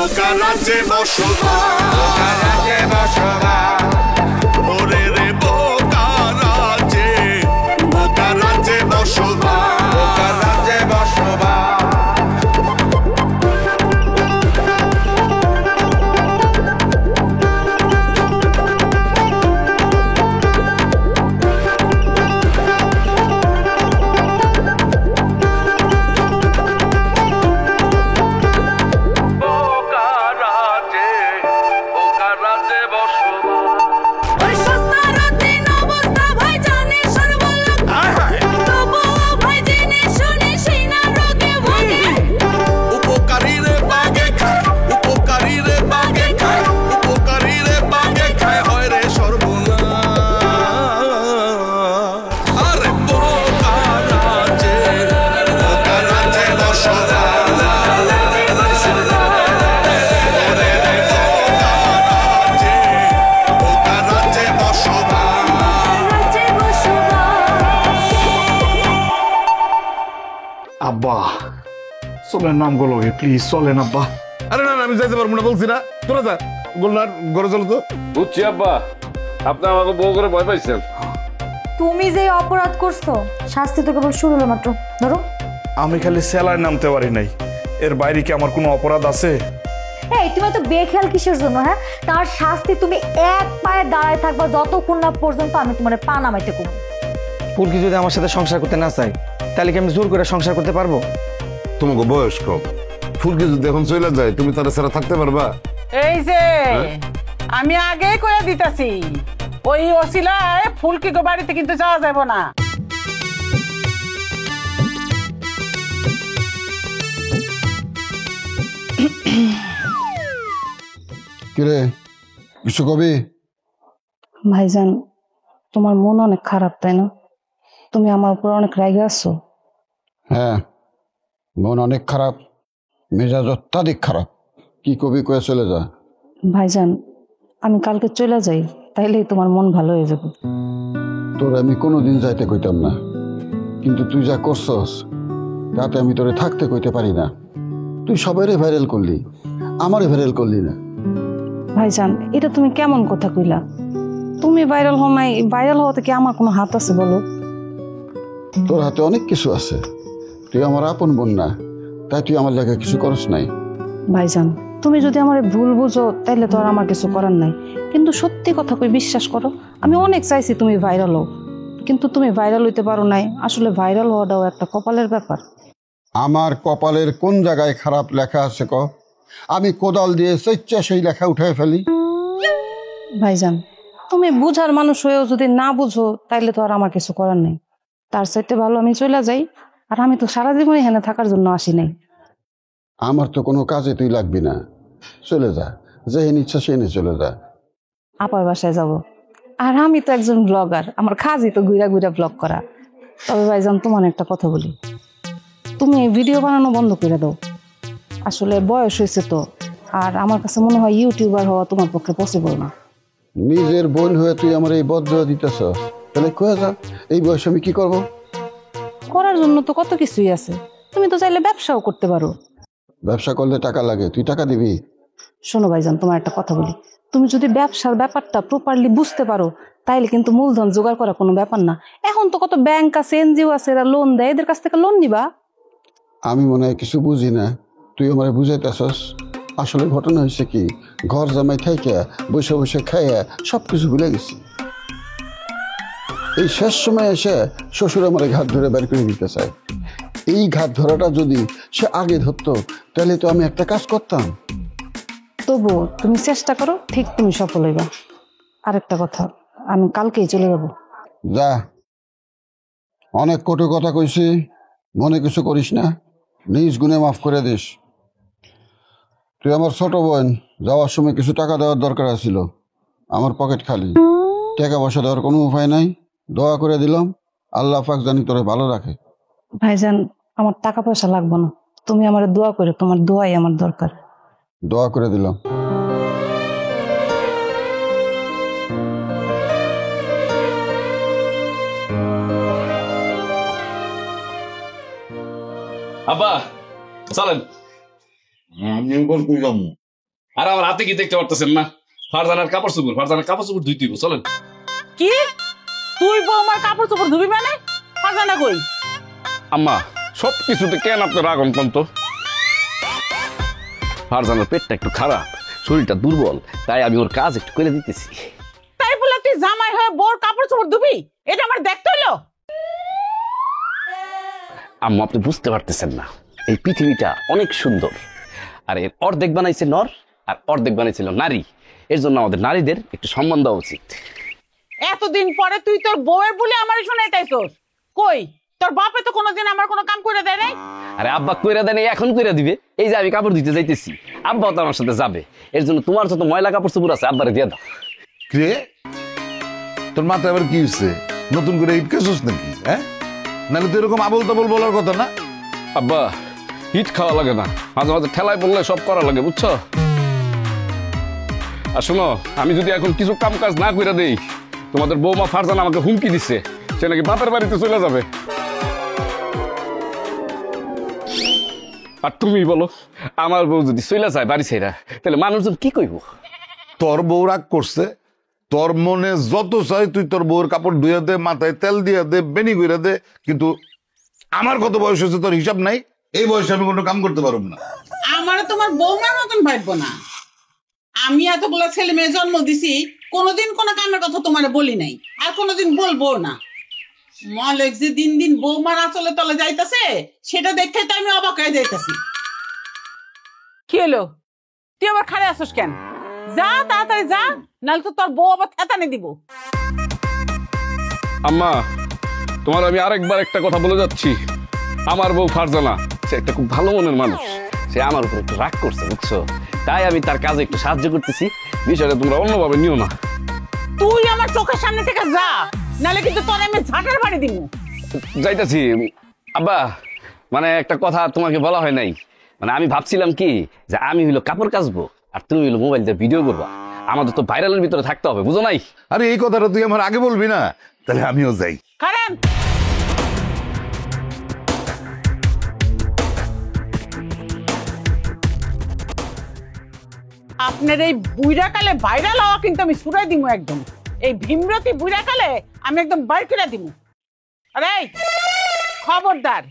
বোকা রাজ্যে বসবাস ওরে রে বোকা রাজ্যে বসবাস আব্বা চলেন নাম গুলো প্লিজ চলেন আব্বা। আরে না আমি যাইতে পারবো না বলছি না, তোরা যা গোলনার ঘরে চলো তো। বুঝছি আব্বা, আপনি আমাকে বউ করে ভয় পাইছেন। তুমি যে অপরাধ করছো শাস্তি তো কেবল শুরু হলো মাত্র। ধরো আমি খালি সেলায় নামতে পারি নাই, এর বাইরে কি আমার কোনো অপরাধ আছে? এই তুমি তো বেখেয়াল কিসের জন্য? হ্যাঁ, তার শাস্তি তুমি এক পায়ে দাঁড়ায় থাকবা যতক্ষণ না পর্যন্ত আমি তোমার পা নামাইতে কমু। ফুলকি যদি আমার সাথে সংসার করতে না চাই তাহলে কি আমি জোর করে সংসার করতে পারবো? তোমাকে বয়স কম, ফুলকি যদি এখন চলে যায় তুমি তারা ছাড়া থাকতে পারবা? এই যে আমি আগেই কয়ে দিতেছি, ওই ওসিলায় ফুলকি গো বাড়িতে কিন্তু যাওয়া যাবে না। কিরে কিছু কবি? ভাইজান, তোমার মন অনেক খারাপ তাই না? তুমি আমার উপর অনেক রেগে আছো। হ্যাঁ, মন অনেক খারাপ, মেজাজ অত্যাধিক খারাপ। কি কবি কয়ে চলে যা। ভাইজান, আমি কালকে চলে যাই, তাইলেই তোমার মন ভালো হয়ে যাবে। তোর আমি কোনোদিন যাইতে কইতাম না, কিন্তু তুই যা করছস তাতে আমি তোরে থাকতে কইতে পারি না। তুই সবাইরে ভাইরাল করলি, আমারে ভাইরাল করলি না। ভাইজান, এটা তুমি কেমন কথা কইলা? তুমি ভাইরাল হও নাই, ভাইরাল হওয়াতে কি আমার কোনো হাত আছে বলো? তোর হাতে অনেক কিছু আছে, তুই আমার আপন বোন না, তাই তুই আমার লাগে কিছু করস নাই। ভাইজান, তুমি যদি আমার ভুল বুঝো তাইলে তো আর আমার কিছু করার নাই, কিন্তু সত্যি কথা কই বিশ্বাস করো, আমি অনেক চাইছি তুমি ভাইরাল হও, কিন্তু তুমি ভাইরাল হইতে পারো নাই। আসলে ভাইরাল হওয়াটাও একটা কপালের ব্যাপার। আমার কপালের কোন জায়গায় খারাপ লেখা আছে ক? আমি কোদাল দিয়ে চেচ্চা সেই লেখা উঠাই ফেলি। ভাইজান, তুমি বুঝার মানুষ হয়েও যদি না বুঝো তাইলে তো আর আমার কিছু করার নেই। তার চাইতে ভালো আমি চলে যাই, আর আমি তো সারা জীবন এখানে থাকার জন্য আসি নাই। আমার তো কোনো কাজে তুই লাগবি না, চলে যা, যেহেন ইচ্ছা সেহেনে চলে যা। আপার বাসায় যাব, আর আমি তো একজন ব্লগার, আমার কাজই তো ঘুরা ঘুরা ব্লগ করা। তবে ভাইজান, তোমার একটা কথা বলি, তুমি এই ভিডিও বানানো বন্ধ করে দাও। আসলে বয়স হয়েছে তো, আর আমার কাছে মনে হয় ইউটিউবার হওয়া তোমার পক্ষে পসিবল না। নিজের বোন হয়ে তুই আমার এই বদয়া দিতেছ, তাহলে কয়ে যা, এই বয়সে আমি কি করব? করার জন্য তো কত কিছুই আছে, তুমি তো চাইলে ব্যবসাও করতে পারো। ব্যবসা করলে টাকা লাগে, তুই টাকা দিবি? শোনো ভাইজান, তোমার একটা কথা বলি, তুমি যদি ব্যবসার ব্যাপারটা প্রপারলি বুঝতে পারো তাইলে কিন্তু মূলধন জোগাড় করা কোনো ব্যাপার না। এখন তো কত ব্যাংক আছে, এনজিও আছে, এরা লোন দেয়, এদের কাছ থেকে লোন নিবা। আমি মনে হয় কিছু বুঝি না, তুই আমার বুঝাইতেছস। আসলে ঘটনা হয়েছে কি, ঘর জামাই থাইকা বসে বসে খাইয়া সব কিছু ভুলে গেছি। এই শেষ সময় এসে শ্বশুর আমার ঘাট ধরে বের করে দিতে চায়। এই ঘাট ধরাটা যদি সে আগে ধরতো তাহলে তো আমি একটা কাজ করতাম। তবু তুমি চেষ্টা করো, ঠিক তুমি সফল হইবা। আরেকটা কথা, আমি কালকেই চলে যাবো। যা, অনেক কটু কথা কইছি, মনে কিছু করিস না, নিজ গুণে মাফ করে দিস। তুই আমার ছোট বোন, যাওয়ার সময় কিছু টাকা দেওয়ার দরকার ছিল, আমার পকেট খালি, টাকা পয়সা দেওয়ার কোনো উপায় নাই, দোয়া করে দিলাম, আল্লাহ পাক জানি তোরে ভালো রাখে। ভাইজান, আমার টাকা পয়সা লাগবে না, তুমি আমার দোয়া করে, তোমার দোয়াই আমার দরকার। দোয়া করে দিলাম। আব্বা চলেন। আমি এবার কই যাবো? আর আমার হাতে কি দেখতে পারতেছেন না? ফারজানার কাপড় চোপড় ধুই দিব, চলেন। কি তুই বৌমার কাপড় চোপড় ধুবি মানে? ফারজানা কই? আম্মা, সব কিছুতে কেন আপনি রাগ হন তো? ফারজানার পেটটা একটু খারাপ, শরীরটা দুর্বল, তাই আমি ওর কাজ একটু করে দিতেছি। তাই বলে তুই জামাই হয়ে বউর কাপড় চোপড় ধুবি? এটা আমার দেখতে হলো? আম্মা, আপনি বুঝতে পারতেছেন না, এই পৃথিবীটা অনেক সুন্দর, আর এর অর্ধেক বানাইছে নর আর অর্ধেক বানাইছিল নারী। এর জন্য আমাদের নারীদের একটু সম্মান দেওয়া উচিত। এতদিন পরে তুই তোর বউয়ের বলে আমারে শুনাইতাইছস? কই তোর বাপে তো কোনোদিন আমার কোনো কাম করে দেয় নাই। আরে আব্বা কইরা দেন, এখন কইরা দিবে। এই যে আমি কাপড় ধুইতে যাইতেছি, আব্বাও তো আমার সাথে যাবে। এর জন্য তোমার যত ময়লা কাপড় চোপড় আছে আব্বারে দিয়ে দাও। রে, তোর মাথায় আবার কি হচ্ছে? নতুন করে ইট কেছিস নাকি? হ্যাঁ, নাহলে তো এরকম আবল তাবল বলার কথা না। আব্বা, হিট খাওয়া লাগে না, মাঝে মাঝে ঠেলায় পড়লে সব করা লাগে, বুঝছো? আর শোনো, আমি যদি এখন কিছু কাম কাজ না কইরা দেই, তোমাদের বৌমা ফারজানা আমাকে হুমকি দিচ্ছে, সে নাকি বাপের বাড়িতে চলে যাবে। আর তুমি বলো, আমার বউ যদি চলে যায় বাড়ি ছেড়া, তাহলে মানুষজন কি কইব? তোর বউ রাগ করছে, তোর মনে যত চাই তুই তোর বউর কাপড় ধুয়ে দে, মাথায় তেল দিয়ে দে, বেনি করে দে, কিন্তু আমার কত বয়স হয়েছে তোর হিসাব নাই। এই বয়সে আমি কোনো কাম করতে পারব না। আমার তোমার বৌমার মতন ভাববো না। আমি এতগুলো ছেলে মেয়ে জন্ম দিছি, কোনোদিন কোনো কামের কথা তোমার বলি নাই, আর কোনোদিন বলবো না। মালিক যে দিন দিন বৌমার আঁচলে তলে যাইতাছে, সেটা দেখে তো আমি অবাক হয়ে যাইতাছি। কি হলো, তুই আবার খাড়ে আসিস কেন? যা তাড়াতাড়ি যা, নাহলে তো তোর বউ আবার থেতানি দিব। আম্মা, তোমার আমি আরেকবার একটা কথা বলে যাচ্ছি, আমার বউ ফারজানা সে একটা খুব ভালো মনের মানুষ, সে আমার উপর একটু রাগ করছে, বুঝছো? তাই আমি তার কাজে একটু সাহায্য করতেছি, বিষয়টা তোমরা অন্যভাবে নিও না। তুই আমার চোখের সামনে থেকে যা, নাহলে কিন্তু তোর আমি ঝাঁটার বাড়ি দিব। যাইতাছি। আব্বা, মানে একটা কথা তোমাকে বলা হয় নাই, মানে আমি ভাবছিলাম কি যে আমি হইলো কাপড় কাচবো আর তুমি হইলো মোবাইল দিয়ে ভিডিও করবা, আমাদের তো ভাইরালের ভিতরে থাকতে হবে, বুঝো নাই? আরে এই কথাটা তুই আমার আগে বলবি না, তাহলে আমিও যাই। কারণ আপনার এই বুইড়াকালে ভাইরাল হওয়া কিন্তু আমি ছুড়াই দিব একদম। এই ভীমরতি বুইড়াকালে আমি একদম বাইর করে দিব। আরে খবরদার,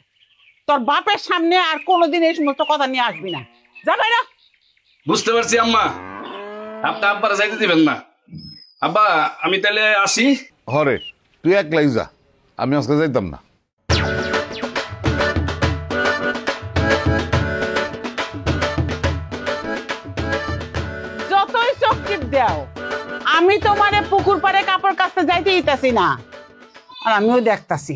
তোর বাপের সামনে আর কোনোদিন এই সমস্ত কথা নিয়ে আসবি না, যা বাইরা। বুঝতে পারছি আম্মা, আপনি আব্বারা যাইতে দিবেন না। আব্বা, আমি তাহলে আসি। হরে, তুই একলাই যা, আমি আজকে যাইতাম না। যতই চকচিপ দাও, আমি তোমারে পুকুর পাড়ে কাপড় কাচতে যাইতে দিতেছি না। আর আমিও দেখতাছি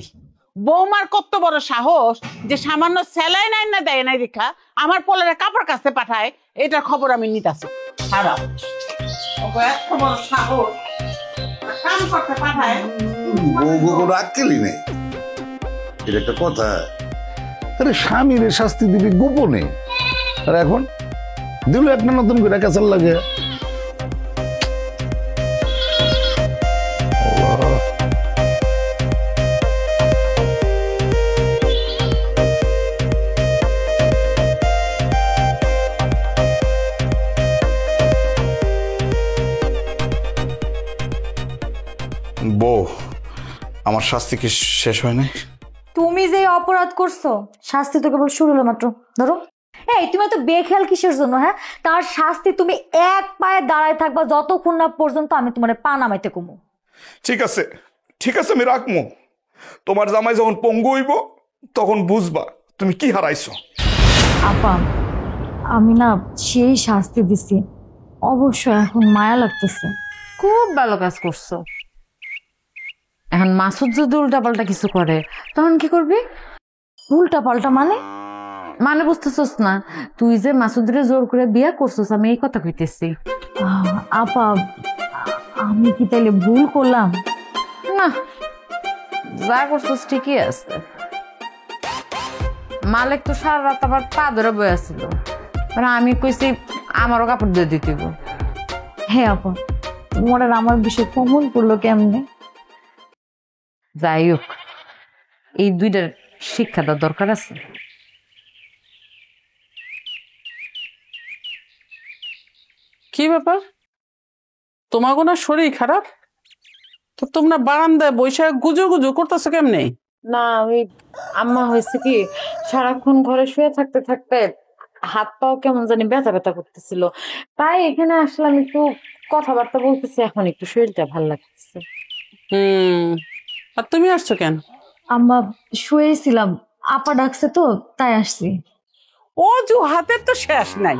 বৌমার কত বড় সাহস যে সামান্য সেলাই নাই না দেয় নাই দেখা আমার পোলারে কাপড় কাচতে পাঠায়, এটার খবর আমি নিতাছি। খারাপ এত বড় সাহস, কাম করতে পাঠায়। বউ রাখলি নেই, এটা একটা কথা। আরে স্বামীর শাস্তি দিবি গোপনে, আর এখন দিল একটা নতুন করে কাচার লাগে। বউ, আমার শাস্তি কি শেষ হয় নাই? তুমি যে অপরাধ করছো, শাস্তি তো কেবল শুরু হলো মাত্র। ধরো, এই তুমি এত বেখেয়াল কিসের জন্য? হ্যাঁ, তার শাস্তি তুমি এক পায়ে দাঁড়ায় থাকবা যতক্ষণ না পর্যন্ত আমি তোমার পা নামাইতে কমু। ঠিক আছে, ঠিক আছে, আমি রাখবো। তোমার জামাই যখন পঙ্গু হইব তখন বুঝবা তুমি কি হারাইছো। আপা, আমি না সেই শাস্তি দিছি, অবশ্য এখন মায়া লাগতেছে। খুব ভালো কাজ করছো। এখন মাসুদ যদি উল্টাপাল্টা কিছু করে তখন কি করবি? উল্টা পাল্টা মানে? মানে বুঝতেছস না? তুই যে মাসুদরে জোর করে বিয়া করছস, আমি এই কথা কইতেছি। আপা, আমি কি তাইলে ভুল করলাম? না, যা করছস ঠিকই আছে। মালিক তো সারা রাত আবার পা ধরে বয়ে আসছিল, আমি কইছি আমারও কাপড় দিয়ে দিতে। হ্যাঁ আপা, তোমার আর আমার বিষয় কমন পড়লো কেমনে? যাই হোক, এই দুইটার শিক্ষা দেওয়ার দরকার আছে। কি ব্যাপার, তোমার কোনো শরীর খারাপ? তো তোমরা বারান্দায় বৈশাখ গুজু গুজু করতেছো কেমনে? না ওই আম্মা হয়েছে কি সারাক্ষণ ঘরে শুয়ে থাকতে থাকতে হাত পাও কেমন জানি ব্যথা ব্যথা করতেছিল, তাই এখানে আসলাম একটু কথাবার্তা বলতেছি, এখন একটু শরীরটা ভালো লাগতেছে। আর তুমি আসছো কেন? আম্মা শুয়েছিলাম, আপা ডাকছে তো তাই আসছি। অজু হাতের তো শেষ নাই,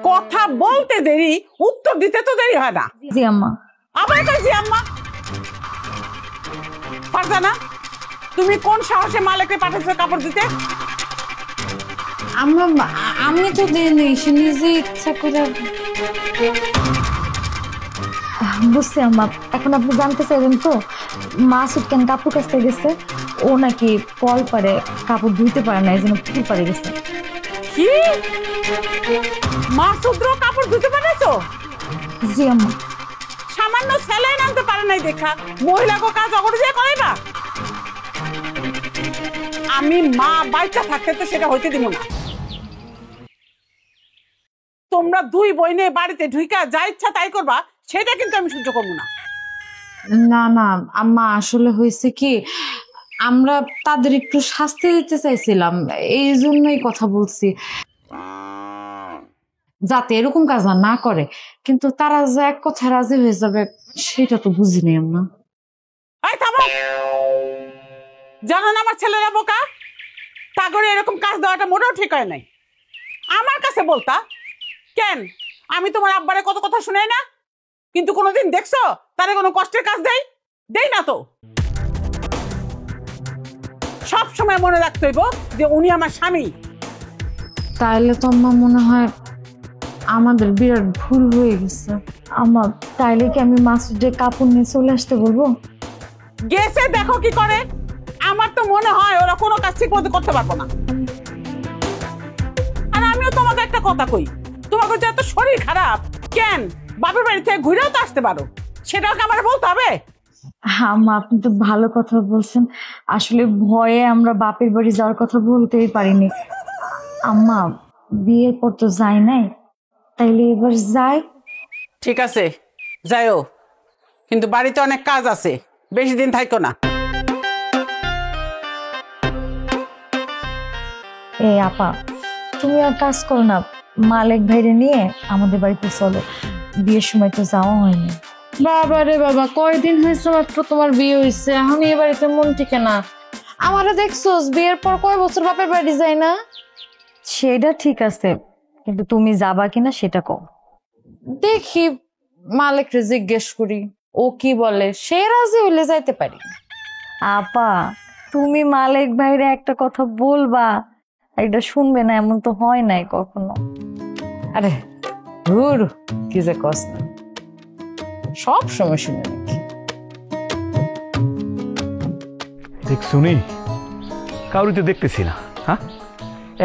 কথা বলতে দেরি, উত্তর দিতে তো দেরি হয় না। জি আম্মা। আবার কাছে আম্মা। ফারজানা, তুমি কোন সাহসে মালিককে পাঠাচ্ছো কাপড় দিতে? আম্মা আমি তো দিইনি, সে নিজে ইচ্ছা করে। বুঝছি আম্মা, এখন আপনি জানতে চাইবেন তো মাসুদ কেন কাপড় কাচতে গেছে? ও নাকি কল পারে কাপড় ধুইতে পারে না, এই জন্য পুকুর পারে গেছে। কি মাসুদরও কাপড় ধুতে পারেছো? জি আম্মা। সামান্য স্যালাইন আনতে পারে নাই দেখা মহিলাকে কাজ অগরে দিয়ে করাইবা? আমি মা বাচ্চা থাকতে তো সেটা হইতে দিব না। তোমরা দুই বইনে বাড়িতে ঢুইকা যা ইচ্ছা তাই করবা, সেটা কিন্তু আমি সহ্য করবো না। না না আম্মা, আসলে হয়েছে কি আমরা তাদের একটু শাস্তি দিতে চাইছিলাম, এই জন্যই কথা বলছি, যাতে এরকম কাজ আর না করে। কিন্তু তারা যে এক কথা রাজি হয়ে যাবে সেটা তো বুঝিনি আম্মা। এই থামো, জানো না আমার ছেলেরা বোকা, তা করে এরকম কাজ দেওয়াটা মোটেও ঠিক হয় নাই। আমার কাছে বলতা কেন, আমি তোমার আব্বারে কত কথা শুনাই না, কিন্তু কোনোদিন দেখছো তারে কোনো কষ্টের কাজ দেই না তো। সব সময় মনে রাখতে হইব যে উনি আমার স্বামী। তাইলে তো আম্মা মনে হয় আমাদের বিরাট ভুল হয়ে গেছে। আম্মা তাইলে কি আমি মাসুদের কাপড় নিয়ে চলে আসতে বলবো? গেছে দেখো কি করে। আমার তো মনে হয় ওরা কোনো কাজ ঠিক মতো করতে পারবো না। আর আমিও তোমাকে একটা কথা কই, তোমাকে যে এত শরীর খারাপ কেন, বাপের বাড়ি থেকে ঘুরেও তো আসতে পারো, সেটাও কি আমার বলতে হবে? আম্মা আপনি তো ভালো কথা বলছেন, আসলে ভয়ে আমরা বাপের বাড়ি যাওয়ার কথা বলতেই পারিনি। আম্মা বিয়ের পর তো যাই নাই, তাইলে এবার যাই। ঠিক আছে যাইও, কিন্তু বাড়িতে অনেক কাজ আছে, বেশি দিন থাইকো না। এই আপা তুমি আর কাজ করো না, মালিক ভাইরে নিয়ে আমাদের বাড়িতে চলো, বিয়ের সময় তো যাওয়া হয়নি। বাবা রে বাবা, কয়দিন হয়েছে মাত্র তোমার বিয়ে হয়েছে, এখন এই বাড়িতে মন টিকে না। আমারে দেখছোস বিয়ের পর কয় বছর বাপের বাড়ি যায় না। সেটা ঠিক আছে, কিন্তু তুমি যাবা কিনা সেটা কও। দেখি মালিকরে জিজ্ঞেস করি, ও কি বলে, সে রাজি হইলে যাইতে পারি। আপা তুমি মালিক ভাইরে একটা কথা বলবা, এটা শুনবে না এমন তো হয় নাই কখনো। আরে ধুর, কি যে কস না, সব সময় শুনে নাকি। দেখ শুনি কাউরিতে দেখতেছি না, হ্যাঁ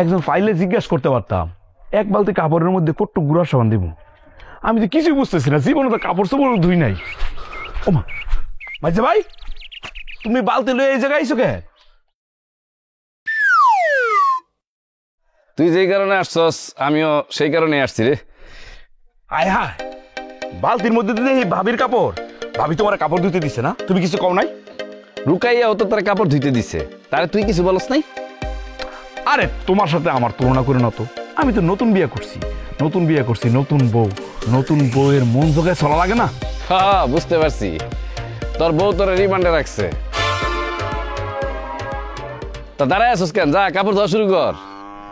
একজন ফাইলে জিজ্ঞাসা করতে পারতাম এক বালতি কাপড়ের মধ্যে কট্টু গুড়া সাবান দিব। আমি তো কিছুই বুঝতেছি না, জীবনে তো কাপড় চোপড় ধুই নাই। ও মা মাঝে ভাই, তুমি বালতি লয়ে এই জায়গায় আইছো কে? তুই যেই কারণে আসছস আমিও সেই কারণে আসছি রে। আয় হায়, বালতির মধ্যে দিতে এই ভাবির কাপড়, ভাবি তোমার কাপড় ধুতে দিছে না, তুমি কিছু কও নাই? রুকাইয়া তো তার কাপড় ধুইতে দিছে, তারে তুই কিছু বলস নাই? আরে তোমার সাথে আমার তুলনা করে না তো, আমি তো নতুন বিয়ে করছি, নতুন বউ, নতুন বউয়ের মন জোগায় চলা লাগে না? হ্যাঁ বুঝতে পারছি, তোর বউ তোর রিমান্ডে রাখছে। তা দাঁড়ায় আসছিস কেন, যা কাপড় ধোয়া শুরু কর।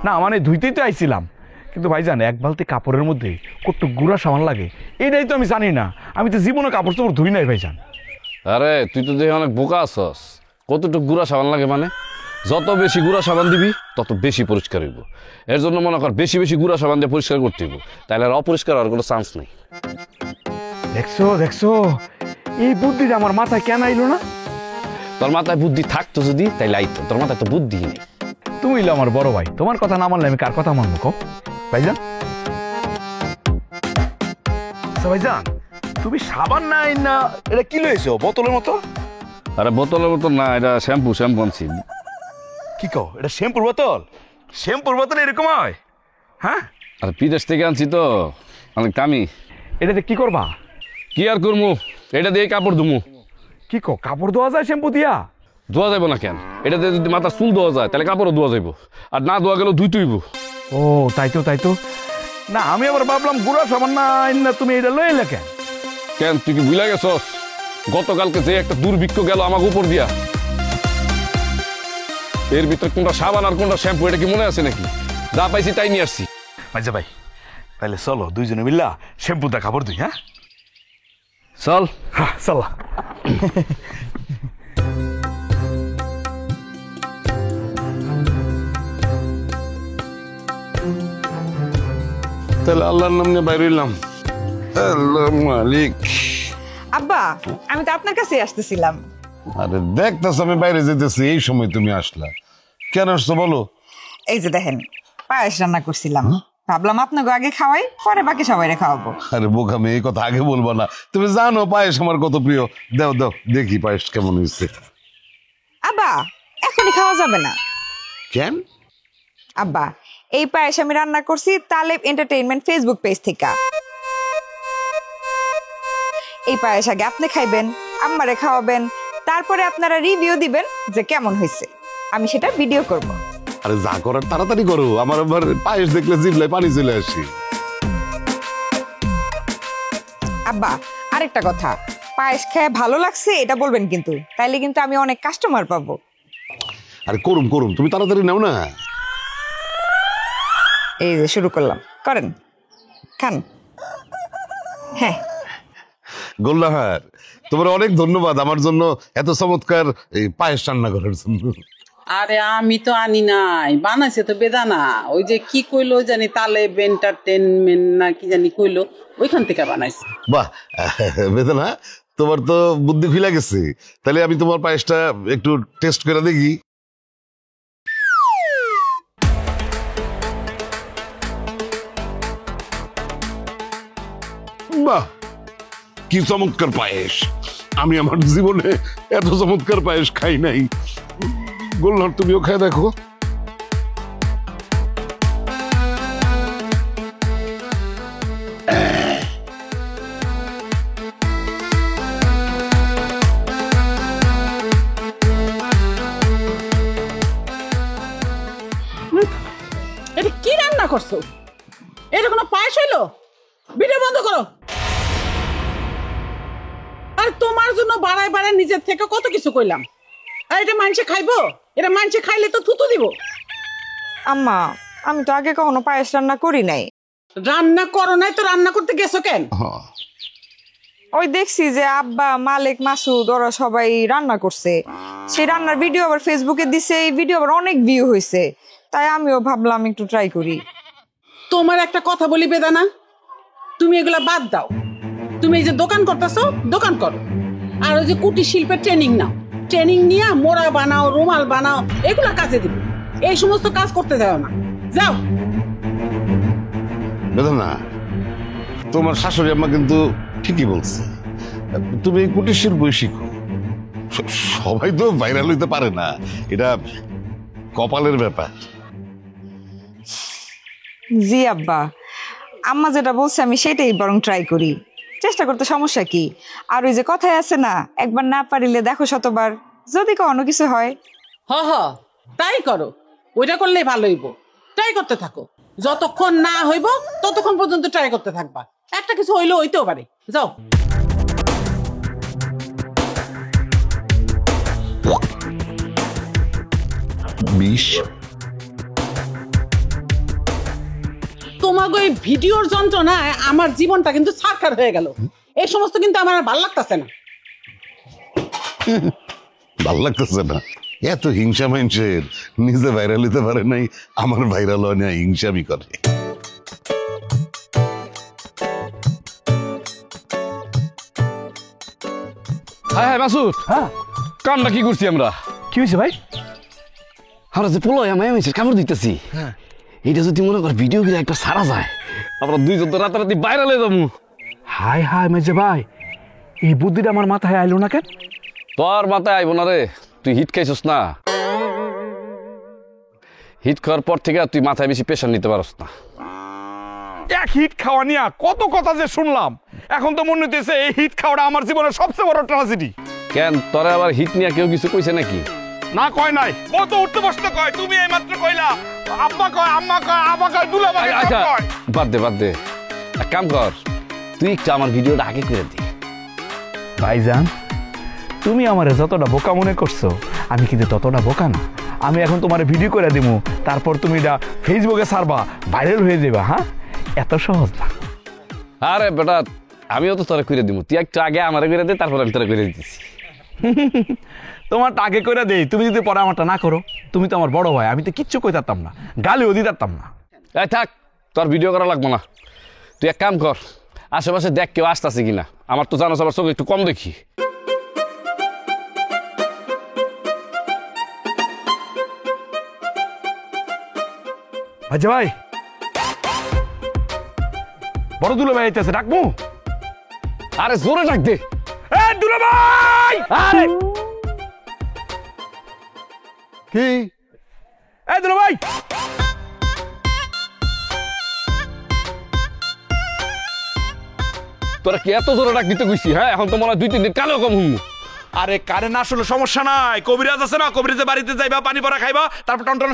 না মানে ধুইতেই তো আইছিলাম, কিন্তু ভাইজান এক বালতি কাপড়ের মধ্যে কত গুড়া সাবান লাগে এটাই তো আমি জানি না, আমি তো জীবনে কাপড় চোপড় ধুই নাই ভাইজান। আরে তুই তো দেখি অনেক বোকা আছস, কতটুকু গুড়া সাবান লাগে মানে? যত বেশি গুড়া সাবান দিবি তত বেশি পরিষ্কার হইব। এর জন্য মনে কর বেশি বেশি গুড়া সাবান দিয়ে পরিষ্কার করতে হইব, তাহলে আর অপরিষ্কার হওয়ার কোনো চান্স নেই। দেখছো এই বুদ্ধিটা আমার মাথায় কেন আইলো না? তোর মাথায় বুদ্ধি থাকতো যদি তাইলে আইতো, তোর মাথায় তো বুদ্ধি নেই। তুমি হইলে আমার বড় ভাই, তোমার কথা না মানলে আমি কার কথা মানবো কও ভাইজান? আচ্ছা ভাইজান, তুমি সাবান নাই না এটা কি লইছো বোতলের মতো? আরে বোতলের মতো না, এটা শ্যাম্পু আনছি। কি কও এটা শ্যাম্পুর বোতল? শ্যাম্পুর বোতল এরকম হয়? হ্যাঁ আর বিদেশ থেকে আনছি তো, অনেক দামি। এটাতে কি করবা? কি আর করবো, এটা দিয়ে কাপড় ধুমু। কি কো, কাপড় ধোয়া যায় শ্যাম্পু দিয়া? ধোয়া যাবো না কেন? এটা দিয়ে যদি মাথার চুল ধোয়া যায় তাহলে কাপড়ও ধোয়া যাইব, আর না ধোয়া গেলেও ধুই তুইব। ও তাই তো না, আমি আবার ভাবলাম গুড়া সাবান না তুমি এটা লয়ে এলে কেন? কেন, তুই কি ভুলে গেছস গতকালকে যে একটা দুর্ভিক্ষ গেল আমাকে উপর দিয়া? এর ভিতরে কোনটা সাবান আর কোনটা শ্যাম্পু এটা কি মনে আছে নাকি? যা পাইছি তাই নিয়ে আসছি। মাঝে ভাই, তাহলে চলো দুইজনে মিল্লা শ্যাম্পুটা কাপড় ধুই। হ্যাঁ চল। হ্যাঁ চল। তাহলে আল্লাহর নাম নিয়ে বাইরে এলাম। আল্লাহ মালিক। আব্বা, আমি তো আপনার কাছে আসতেছিলাম। আরে দেখতেছ আমি বাইরে যেতেছি, এই সময় তুমি আসলা কেন? আসছো বলো। এই যে দেখেন, পায়েস রান্না করছিলাম, ভাবলাম আপনাকে আগে খাওয়াই, পরে বাকি সবাই খাওয়াবো। আরে বোকামে, এই কথা আগে বলবো না। তুমি জানো পায়েস আমার কত প্রিয়। দাও দাও দেখি পায়েস কেমন হয়েছে। আব্বা, এখনই খাওয়া যাবে না। কেন? আব্বা, এই পায়েস আমি রান্না করছি তালেব এন্টারটেইনমেন্ট ফেসবুক পেজ থেকে। এই পায়েস আগে আপনি খাইবেন, আম্মারে খাওয়াবেন, তারপরে আপনারা রিভিউ দিবেন যে কেমন হয়েছে। আমি সেটা ভিডিও করব। আরে যা করার তাড়াতাড়ি করো, আমার আবার পায়েস দেখলে জিভলায় পানি চলে আসে। আব্বা, আরেকটা কথা, পায়েস খেয়ে ভালো লাগছে এটা বলবেন কিন্তু, তাইলে কিন্তু আমি অনেক কাস্টমার পাবো। আরে করুম করুম, তুমি তাড়াতাড়ি নাও না। এই যে শুরু করলাম, করেন, খান। হ্যাঁ গোল্লাহার, তোমার অনেক ধন্যবাদ আমার জন্য এত চমৎকার এই পায়েস রান্না করার জন্য। আরে আমি তো আনি নাই, বানাইছে তো বেদানা। ওই যে কি কইলো জানি, তালেব এন্টারটেনমেন্ট না কি জানি কইলো, ওইখান থেকে বানাইছে। বাহ বেদনা, তোমার তো বুদ্ধি খুলে গেছে। তাহলে আমি তোমার পায়েসটা একটু টেস্ট করে দেখি। বাহ, কি চমৎকার পায়েস! আমি আমার জীবনে এত চমৎকার পায়েস খাই নাই। গোল্লার, তুমিও খাই দেখো। এটা কি রান্না করছো? এটা কোনো পায়েস হইলো? ভিডিও বন্ধ করো। আর তোমার জন্য বাড়ায় বাড়ায় নিজের থেকে কত কিছু কইলাম। আর এটা মানুষে খাইবো? এটা মানুষে খাইলে তো থুতু দিব। আম্মা, আমি তো আগে কখনো পায়েস রান্না করি নাই। রান্না করো নাই তো রান্না করতে গেছো কেন? ওই দেখছি যে আব্বা, মালিক, মাসুদ ওরা সবাই রান্না করছে, সেই রান্নার ভিডিও আবার ফেসবুকে দিছে, এই ভিডিও আবার অনেক ভিউ হয়েছে, তাই আমিও ভাবলাম একটু ট্রাই করি। তোমার একটা কথা বলি বেদানা, তুমি এগুলা বাদ দাও। তুমি এই যে দোকান করতেছো, দোকান করো। আর ওই যে কুটির শিল্পের ট্রেনিং নাও, ট্রেনিং নিয়ে মোড়া বানাও, রুমাল বানাও, এগুলা কাজে দিবে। এই সমস্ত কাজ করতে যাও না, যাও। বেদনা, তোমার শাশুড়ি আম্মা কিন্তু ঠিকই বলছে। তুমি এই কুটির শিল্পই শিখো। সবাই তো ভাইরাল হইতে পারে না, এটা কপালের ব্যাপার। জি আব্বা, আম্মা যেটা বলছে আমি সেটাই বরং ট্রাই করি। চেষ্টা করতে সমস্যা কি? আর ওই যে কথায় আছে না, একবার না পারিলে দেখো শতবার, যদি কোনো কিছু হয়। হ হ, তাই করো। ওইটা করলেই ভালো হইব। ট্রাই করতে থাকো, যতক্ষণ না হইব ততক্ষণ পর্যন্ত ট্রাই করতে থাকবা। একটা কিছু হইলেও হইতেও পারে। যাও। তোমাকে এই ভিডিওর যন্ত্রণায় আমার জীবনটা কিন্তু সারখার হয়ে গেল। এই সমস্ত কিন্তু আমার আর ভাল লাগতেছে না। ভাল লাগতেছে না? এত হিংসা মানুষের, নিজে ভাইরাল হইতে পারে নাই, আমার ভাইরাল হয় না, হিংসামি করে। হ্যাঁ হ্যাঁ মাসুদ, হ্যাঁ কামটা কি করছি আমরা? কি হয়েছে ভাই? আমরা যে পোলো কামড় দিতেছি, এইটা যদি মনে কর ভিডিও করে একটা সারা যায়, আমরা দুইজন তো রাতারাতি বাইরে হয়ে যাবো। হাই হাই মেজে ভাই, এই বুদ্ধিটা আমার মাথায় আইলো না কেন? তোর মাথায় আইব না রে, তুই হিট খাইছিস না। হিট খাওয়ার পর থেকে তুই মাথায় বেশি প্রেশার নিতে পারস না। এক হিট খাওয়া নিয়ে কত কথা যে শুনলাম, এখন তো মনে হইতেছে এই হিট খাওয়াটা আমার জীবনের সবচেয়ে বড় ট্র্যাজেডি। কেন তোরা আবার হিট নিয়ে কেউ কিছু কইছে নাকি? না কয় নাই, ও তো উঠতে বসতে কয়, তুমি এই মাত্র কইলা আব্বা কয়, আম্মা কয়, আব্বা কয়, দুলাভাই আচ্ছা কয়। বাদ দে এক কাম কর, তুই একটু আমার ভিডিওটা আগে করে দে। ভাইজান, তুমি আমারে যতটা বোকা মনে করছো, আমি কিন্তু ততটা বোকা না। আমি এখন তোমার ভিডিও করে দিব, তারপর তুমি এটা ফেসবুকে ছাড়বা, ভাইরাল হয়ে যাবা। হ্যাঁ, এত সহজ না। আরে বেটা, আমিও তো তোরা করে দিব, তুই একটু আগে আমারে করে দে, তারপর আমি তোরা করে দিতেছি। তোমারটা আগে করে দেই, তুমি যদি পরে আমারটা না করো। তুমি তো আমার বড় ভাই, আমি তো কিচ্ছু কই তারতাম না, গালিও দিতাম না। এই থাক, তোর ভিডিও করা লাগবো না। তুই এক কাম কর, আশেপাশে দেখ কেউ আসতেছে কিনা। আমার তো জানো সবার চোখ একটু কম দেখি। আচ্ছা ভাই, বড় দুলা ভাই আইতেছে, ডাকবো? আরে জোরে ডাক দে। এ দুলা ভাই! আরে কি এ দুলা ভাই! তোরা কি এত জোরে ডাক দিতে কইছি? হ্যাঁ, এখন তো মনে হয় 2-3 দিন কালো কম হুম। আরে কারেন্ট আসলে সমস্যা নাই, কবিরাজ আছে না, কবিরাজের বাড়িতে যাইবা, পানি পড়া খাইবা, তারপর টনটন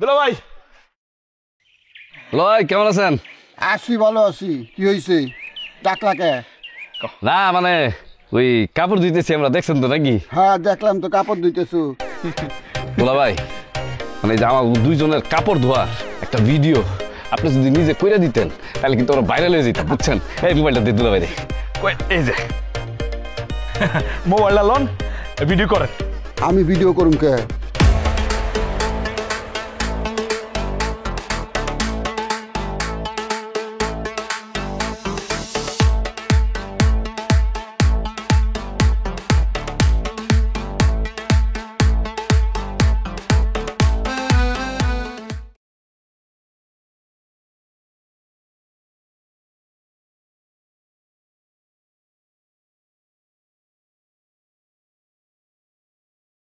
দুলা ভাই। লয় কেমন আছেন? আছি, ভালো আছি। কি হয়েছে, ডাকলাকে? না মানে ওই কাপড় ধুইতেছি আমরা, দেখছেন তো নাকি? হ্যাঁ দেখলাম তো, কাপড় ধুইতেছো। বলা ভাই, মানে এই যে আমার দুইজনের কাপড় ধোয়ার একটা ভিডিও আপনি যদি নিজে কইরা দিতেন, তাহলে কিন্তু আমরা ভাইরাল হয়ে যেতাম, বুঝছেন? এই মোবাইলটা দিয়ে দুলা ভাই রে। এই যে মোবাইলটা লন, ভিডিও করেন। আমি ভিডিও করুম কে?